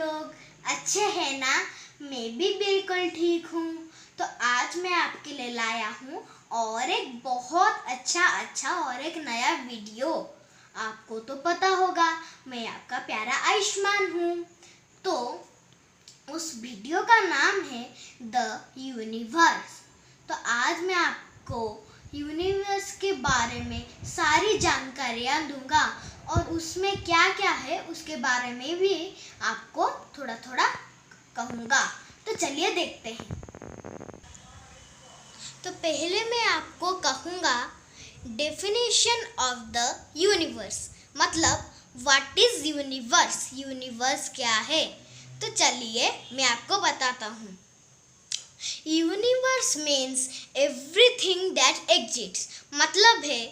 लोग अच्छे हैं ना। मैं भी बिल्कुल ठीक हूँ। तो आज मैं आपके लिए लाया हूँ और एक बहुत अच्छा और एक नया वीडियो। आपको तो पता होगा मैं आपका प्यारा आयुष्मान हूँ। तो उस वीडियो का नाम है द यूनिवर्स। तो आज मैं आपको यूनिवर्स के बारे में सारी जानकारियाँ दूंगा और उसमें क्या क्या है उसके बारे में भी आपको थोड़ा थोड़ा कहूँगा। तो चलिए देखते हैं। तो पहले मैं आपको कहूँगा डेफिनेशन ऑफ द यूनिवर्स, मतलब व्हाट इज यूनिवर्स, यूनिवर्स क्या है। तो चलिए मैं आपको बताता हूँ। Universe means everything that exits, मतलब है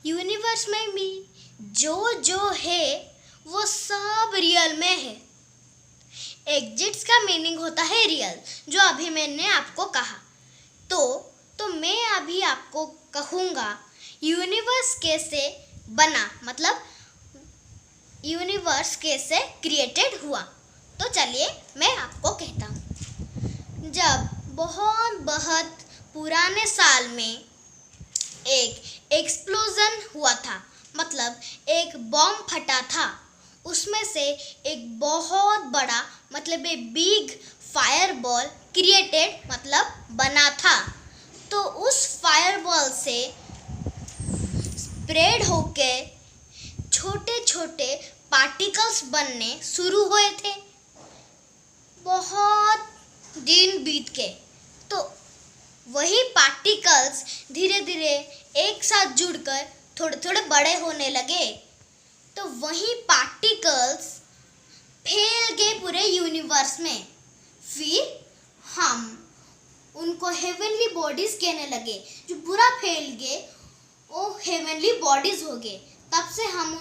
यूनिवर्स में भी जो है वो सब रियल में है। एग्जिट्स का मीनिंग होता है रियल, जो अभी मैंने आपको कहा। तो मैं अभी आपको कहूँगा यूनिवर्स कैसे बना, मतलब यूनिवर्स कैसे क्रिएटेड हुआ। तो चलिए मैं आपको कहता हूँ। जब बहुत पुराने साल में एक एक्सप्लोजन हुआ था, मतलब एक बॉम्ब फटा था। उसमें से एक बहुत बड़ा, मतलब एक बिग फायरबॉल क्रिएटेड, मतलब बना था। तो उस फायरबॉल से स्प्रेड होके छोटे छोटे पार्टिकल्स बनने शुरू हुए थे। बहुत दिन बीत के तो वही पार्टिकल्स धीरे धीरे एक साथ जुड़कर थोड़े थोड़े बड़े होने लगे। तो वही पार्टिकल्स फैल गए पूरे यूनिवर्स में। फिर हम उनको हेवनली बॉडीज कहने लगे। जो पूरा फैल गए वो हेवनली बॉडीज हो गए। तब से हम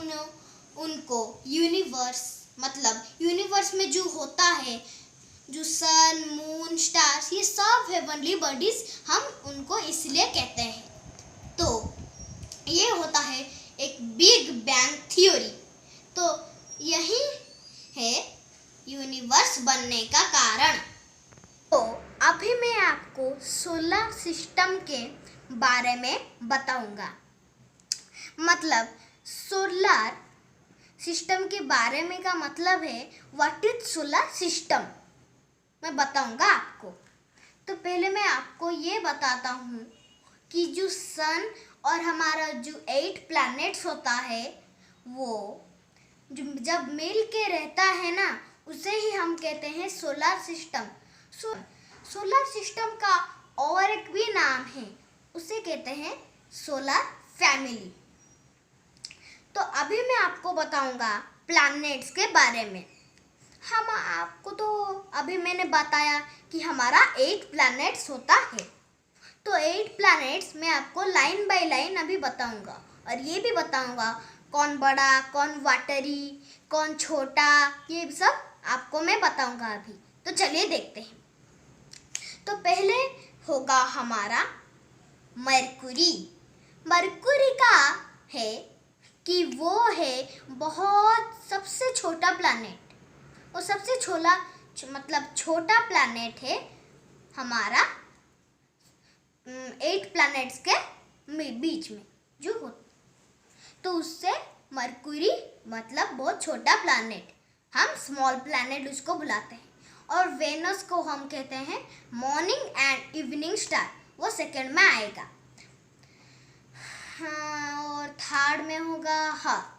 उनको यूनिवर्स, मतलब यूनिवर्स में जो होता है, जो सन, मून, स्टार्स, ये सब हेवनली बॉडीज, हम उनको इसलिए कहते हैं। तो ये होता है एक बिग बैंग थ्योरी। तो यही है यूनिवर्स बनने का कारण। तो अभी मैं आपको सोलर सिस्टम के बारे में बताऊंगा। मतलब सोलर सिस्टम के बारे में का मतलब है व्हाट इज सोलर सिस्टम, मैं बताऊंगा आपको। तो पहले मैं आपको ये बताता हूँ कि जो सन और हमारा जो 8 प्लैनेट्स होता है, वो जो जब मिल के रहता है ना, उसे ही हम कहते हैं सोलर सिस्टम। सोलर सिस्टम का और एक भी नाम है, उसे कहते हैं सोलर फैमिली। तो अभी मैं आपको बताऊंगा प्लैनेट्स के बारे में। हम आपको तो अभी मैंने बताया कि हमारा 8 प्लैनेट्स होता है। तो 8 प्लैनेट्स मैं आपको लाइन बाय लाइन अभी बताऊंगा, और ये भी बताऊंगा कौन बड़ा, कौन वाटरी, कौन छोटा, ये सब आपको मैं बताऊंगा अभी। तो चलिए देखते हैं। तो पहले होगा हमारा मरकुरी। मरकुरी का है कि वो है बहुत सबसे छोटा प्लैनेट। वो सबसे छोटा प्लैनेट है हमारा 8 प्लैनेट्स के बीच में जो हो। तो उससे मरकुरी मतलब बहुत छोटा प्लैनेट, हम स्मॉल प्लैनेट उसको बुलाते हैं। और वेनस को हम कहते हैं मॉर्निंग एंड इवनिंग स्टार, वो सेकंड में आएगा। हाँ, और थर्ड में होगा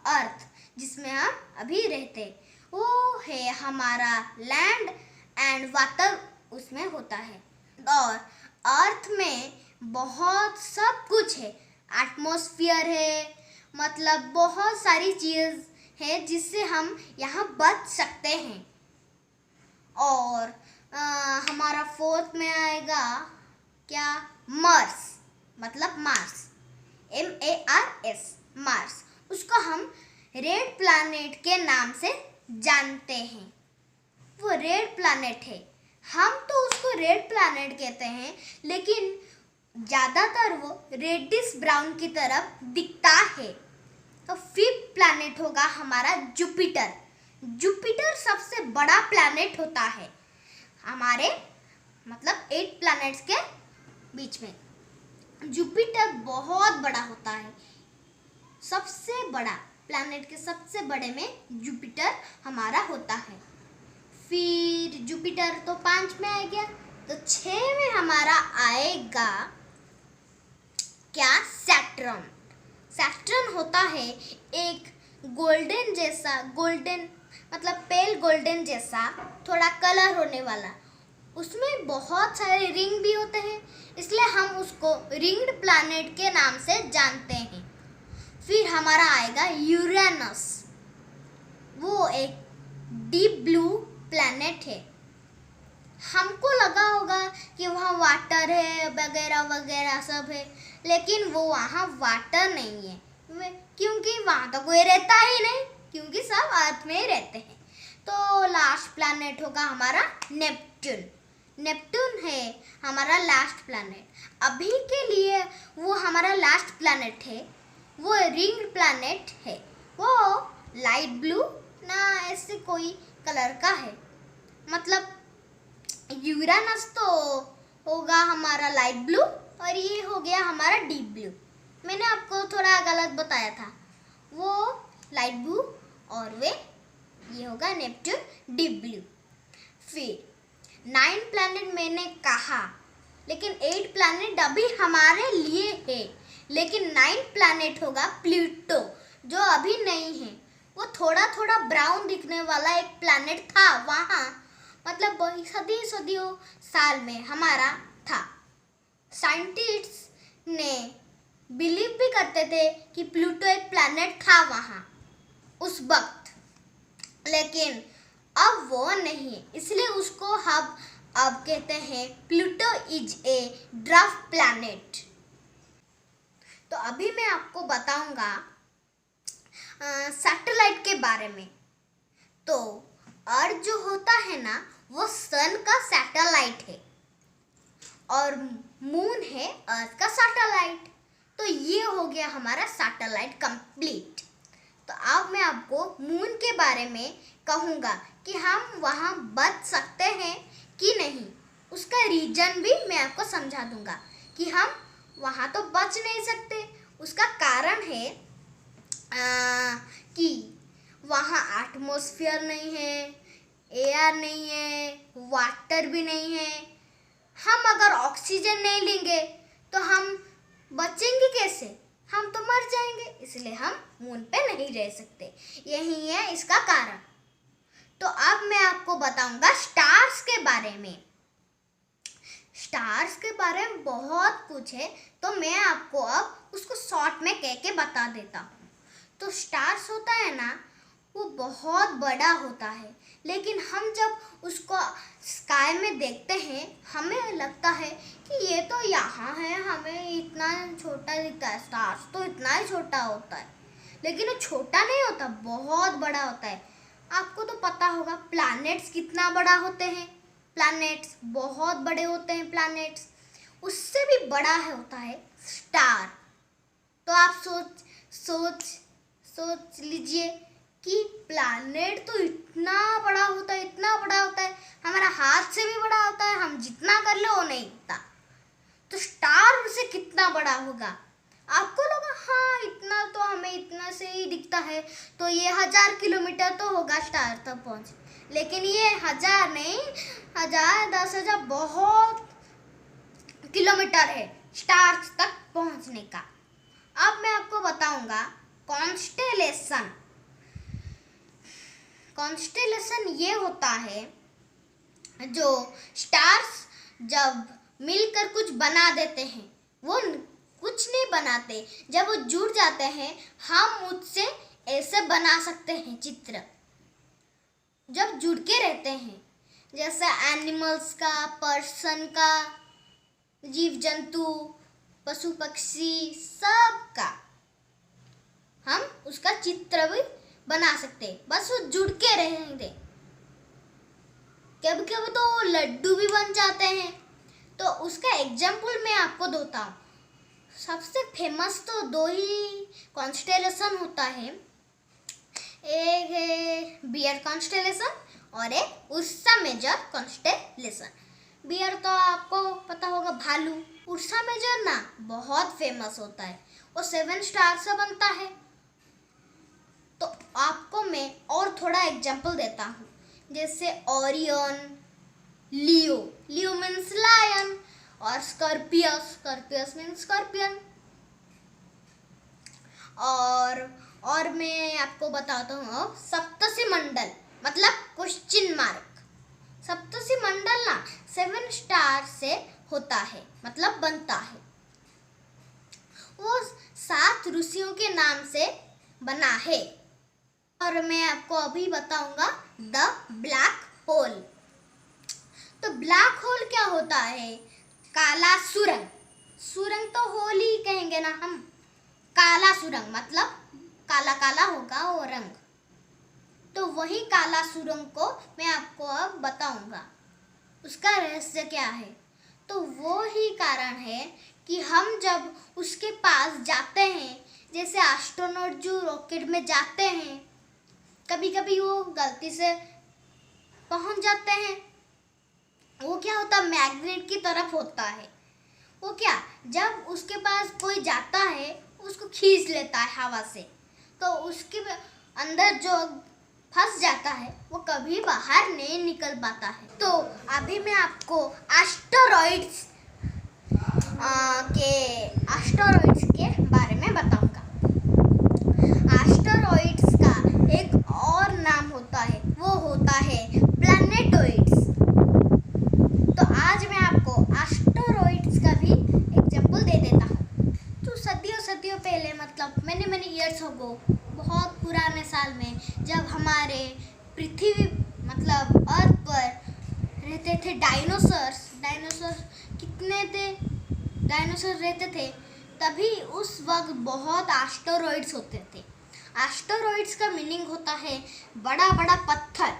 अर्थ, जिसमें हम अभी रहते, वो है हमारा लैंड एंड वाटर, उसमें होता है। और अर्थ में बहुत सब कुछ है, एटमॉस्फेयर है, मतलब बहुत सारी चीज़ है जिससे हम यहाँ बच सकते हैं। और हमारा फोर्थ में आएगा क्या, मार्स, मतलब मार्स, MARS, मार्स। उसको हम रेड प्लैनेट के नाम से जानते हैं। वो रेड प्लैनेट है, हम तो उसको रेड प्लैनेट कहते हैं, लेकिन ज़्यादातर वो रेडिश ब्राउन की तरफ दिखता है। तो 5th प्लैनेट होगा हमारा जुपिटर, जुपिटर सबसे बड़ा प्लैनेट होता है हमारे, मतलब 8 प्लैनेट्स के बीच में। जुपिटर बहुत बड़ा होता है, सबसे बड़ा प्लैनेट के सबसे बड़े में जुपिटर हमारा होता है। फिर जुपिटर तो 5 में आ गया, तो 6 में हमारा आएगा क्या? सैटर्न। सैटर्न होता है एक गोल्डन जैसा, गोल्डन मतलब पेल गोल्डन जैसा थोड़ा कलर होने वाला, उसमें बहुत सारे रिंग भी होते हैं, इसलिए हम उसको रिंग्ड प्लैनेट के नाम से जानते हैं। फिर हमारा आएगा यूरेनस, वो एक डीप ब्लू प्लैनेट है। हमको लगा होगा कि वहाँ वाटर है वगैरह वगैरह सब है, लेकिन वो वहाँ वाटर नहीं है, क्योंकि वहाँ तो कोई रहता ही नहीं, क्योंकि सब अर्थ में ही रहते हैं। तो लास्ट प्लैनेट होगा हमारा नेपट्टून। नेपट्टून है हमारा लास्ट प्लैनेट। अभी के लिए वो हमारा लास्ट प्लैनेट है, वो रिंग प्लैनेट है, वो लाइट ब्लू ना ऐसे कोई कलर का है। मतलब यूरेनस तो होगा हमारा लाइट ब्लू और ये हो गया हमारा डीप ब्लू। मैंने आपको थोड़ा गलत बताया था, वो लाइट ब्लू और वे ये होगा नेपट्टून डीप ब्लू। फिर 9 प्लैनेट मैंने कहा, लेकिन 8 प्लैनेट अभी हमारे लिए है, लेकिन 9 प्लैनेट होगा प्लूटो, जो अभी नहीं है। वो थोड़ा थोड़ा ब्राउन दिखने वाला एक प्लैनेट था वहाँ, मतलब सदियों साल में हमारा था। साइंटिस्ट ने बिलीव भी करते थे कि प्लूटो एक प्लैनेट था वहाँ उस वक्त, लेकिन अब वो नहीं है, इसलिए उसको हम अब कहते हैं Pluto is a dwarf planet. तो अभी मैं आपको बताऊंगा सैटेलाइट के बारे में। तो अर्थ जो होता है ना, वो सन का सैटेलाइट है और मून है अर्थ का सैटेलाइट। तो ये हो गया हमारा सैटेलाइट कंप्लीट। तो अब मैं आपको मून के बारे में कहूँगा कि हम वहाँ बच सकते हैं कि नहीं, उसका रीजन भी मैं आपको समझा दूँगा कि हम वहाँ तो बच नहीं सकते। उसका कारण है कि वहाँ एटमॉस्फेयर नहीं है, एयर नहीं है, वाटर भी नहीं है। हम अगर ऑक्सीजन नहीं लेंगे तो हम बचेंगे कैसे? हम तो मर जाएंगे, इसलिए हम मून पे नहीं रह सकते। यही है इसका कारण। तो अब मैं आपको बताऊंगा स्टार्स के बारे में। स्टार्स के बारे में बहुत कुछ है, तो मैं आपको अब उसको शॉर्ट में कह के बता देता हूँ। तो स्टार्स होता है ना, वो बहुत बड़ा होता है, लेकिन हम जब उसको स्काई में देखते हैं हमें लगता है कि ये तो यहाँ है, हमें इतना छोटा दिखता है। स्टार्स तो इतना ही छोटा होता है, लेकिन वो छोटा नहीं होता, बहुत बड़ा होता है। आपको तो पता होगा प्लैनेट्स कितना बड़ा होते हैं, प्लैनेट्स बहुत बड़े होते हैं। प्लैनेट्स उससे भी बड़ा होता है स्टार। तो आप सोच लीजिए कि प्लैनेट तो इतना बड़ा होता है, इतना बड़ा होता है, हमारा हाथ से भी बड़ा होता है, हम जितना कर ले वो नहीं होता। तो स्टार से कितना बड़ा होगा? आपको लगा हाँ इतना तो हमें इतना से ही दिखता है, तो ये 1000 किलोमीटर तो होगा स्टार तक पहुँच, लेकिन ये 1000 नहीं, 1000 10,000 बहुत किलोमीटर है स्टार्स तक पहुँचने का। अब मैं आपको बताऊंगा कॉन्स्टेलेशन। कॉन्स्टेलेशन ये होता है जो स्टार्स जब मिलकर कुछ बना देते हैं, वो कुछ नहीं बनाते, जब वो जुड़ जाते हैं हम उससे ऐसे बना सकते हैं चित्र, जब जुड़ के रहते हैं, जैसे एनिमल्स का, पर्सन का, जीव जंतु, पशु पक्षी, सब का हम उसका चित्र भी बना सकते हैं, बस वो जुड़ के रहेंगे। कभी कभी तो लड्डू भी बन जाते हैं। तो उसका एग्जाम्पल मैं आपको देता हूँ। सबसे फेमस तो 2 ही कॉन्स्टेलेशन होता है, एक है बियर कॉन्स्टेलेशन और एक उर्सा मेजर कॉन्स्टेलेशन। बियर तो आपको पता होगा भालू, उर्सा मेजर ना बहुत फेमस होता है, वो 7 स्टार से बनता है। तो आपको मैं और थोड़ा एग्जांपल देता हूँ, जैसे ओरियन, लियो, लियो मीन्स लायन, और स्कॉर्पियस, स्कॉर्पियस मीन्स स्कॉर्पियन। और मैं आपको बताता हूँ सप्तर्षि मंडल मतलब क्वेश्चन मार्क। सप्तर्षि मंडल ना 7 स्टार से होता है मतलब बनता है। वो 7 ऋषियों के नाम से बना है। और मैं आपको अभी बताऊंगा द ब्लैक होल। तो ब्लैक होल क्या होता है? काला सुरंग। सुरंग तो होल ही कहेंगे ना हम। काला सुरंग मतलब काला काला होगा वो रंग। तो वही काला सुरंग को मैं आपको अब बताऊंगा उसका रहस्य क्या है। तो वो ही कारण है कि हम जब उसके पास जाते हैं, जैसे एस्ट्रोनॉट जो रॉकेट में जाते हैं, कभी कभी वो गलती से पहुंच जाते हैं, वो क्या होता है मैग्नेट की तरफ होता है। वो क्या जब उसके पास कोई जाता है उसको खींच लेता है हवा से, तो उसके अंदर जो फंस जाता है वो कभी बाहर नहीं निकल पाता है। तो अभी मैं आपको एस्टेरॉइड्स के बारे में बताऊंगा। एस्टेरॉइड्स का एक और नाम होता है, वो होता है प्लैनेटॉइड्स। तो आज मैं आपको एस्टेरॉइड्स का भी एग्जांपल दे देता हूँ। तो सदियों पहले मतलब मैनी ईयर्स अगो, बहुत पुराने साल में, जब हमारे पृथ्वी मतलब अर्थ पर रहते थे डायनासोर्स कितने थे डायनासोर रहते थे, तभी उस वक्त बहुत एस्टेरॉइड्स होते थे। एस्टेरॉइड्स का मीनिंग होता है बड़ा बड़ा पत्थर।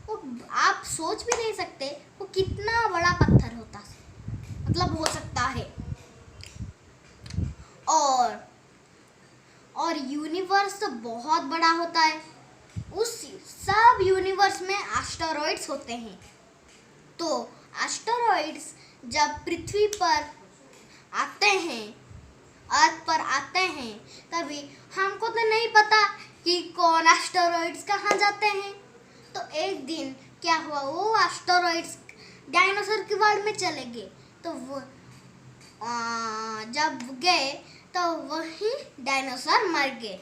वो आप सोच भी नहीं सकते वो कितना बड़ा पत्थर होता मतलब हो सकता है। और यूनिवर्स तो बहुत बड़ा होता है, उस सब यूनिवर्स में एस्टेरॉइड्स होते हैं। तो एस्टेरॉइड्स जब पृथ्वी पर आते हैं, अर्थ पर आते हैं, तभी हमको तो नहीं पता कि कौन एस्टेरॉइड्स कहाँ जाते हैं। तो एक दिन क्या हुआ, वो एस्टेरॉइड्स डायनासोर के वर्ल्ड में चले गए। तो वो जब गए तो वही डायनासोर मर गए,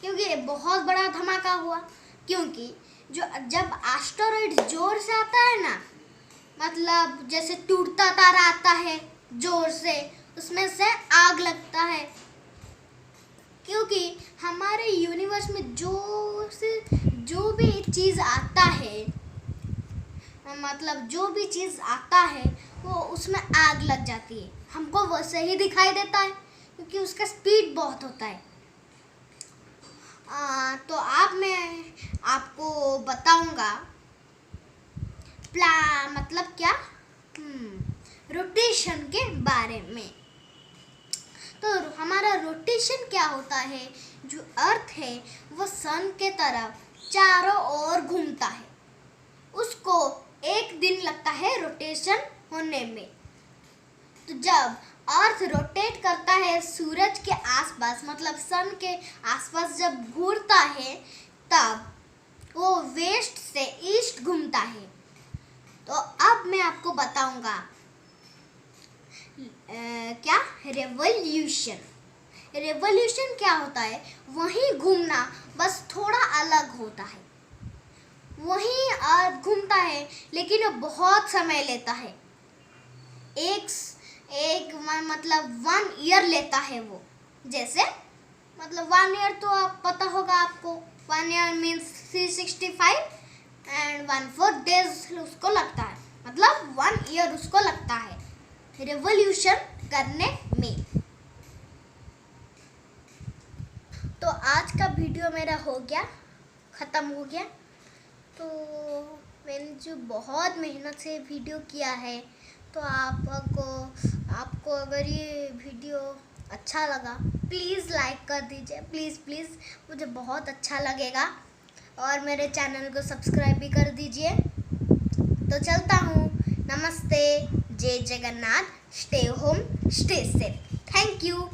क्योंकि बहुत बड़ा धमाका हुआ। क्योंकि जब एस्टेरॉइड जोर से आता है ना, मतलब जैसे टूटता तारा आता है जोर से, उसमें से आग लगता है। क्योंकि हमारे यूनिवर्स में जोर से जो भी चीज़ आता है, मतलब जो भी चीज़ आता है वो उसमें आग लग जाती है। हमको वैसे ही दिखाई देता है क्योंकि उसका स्पीड बहुत होता है। तो अब मैं आपको बताऊंगा मतलब क्या रोटेशन के बारे में। तो हमारा रोटेशन क्या होता है, जो अर्थ है वो सन के तरफ चारों ओर घूमता है, उसको एक दिन लगता है रोटेशन होने में। तो जब अर्थ रोटेट करता है सूरज के आसपास, मतलब सन के आसपास जब घूमता है, तब वो वेस्ट से ईस्ट घूमता है। तो अब मैं आपको बताऊंगा क्या रेवोल्यूशन। रेवोल्यूशन क्या होता है, वही घूमना बस थोड़ा अलग होता है। वही अर्थ घूमता है लेकिन वो बहुत समय लेता है। एक मतलब 1 ईयर लेता है वो। जैसे मतलब 1 ईयर तो आप पता होगा आपको, 1 ईयर मीन्स 365 एंड 1/4 डेज उसको लगता है, मतलब 1 ईयर उसको लगता है रेवोल्यूशन करने में। तो आज का वीडियो मेरा हो गया, ख़त्म हो गया। तो मैंने जो बहुत मेहनत से वीडियो किया है, तो आपको अगर ये वीडियो अच्छा लगा प्लीज़ लाइक कर दीजिए, प्लीज़ मुझे बहुत अच्छा लगेगा। और मेरे चैनल को सब्सक्राइब भी कर दीजिए। तो चलता हूँ। नमस्ते, जय Jagannath, stay home, stay safe. Thank you.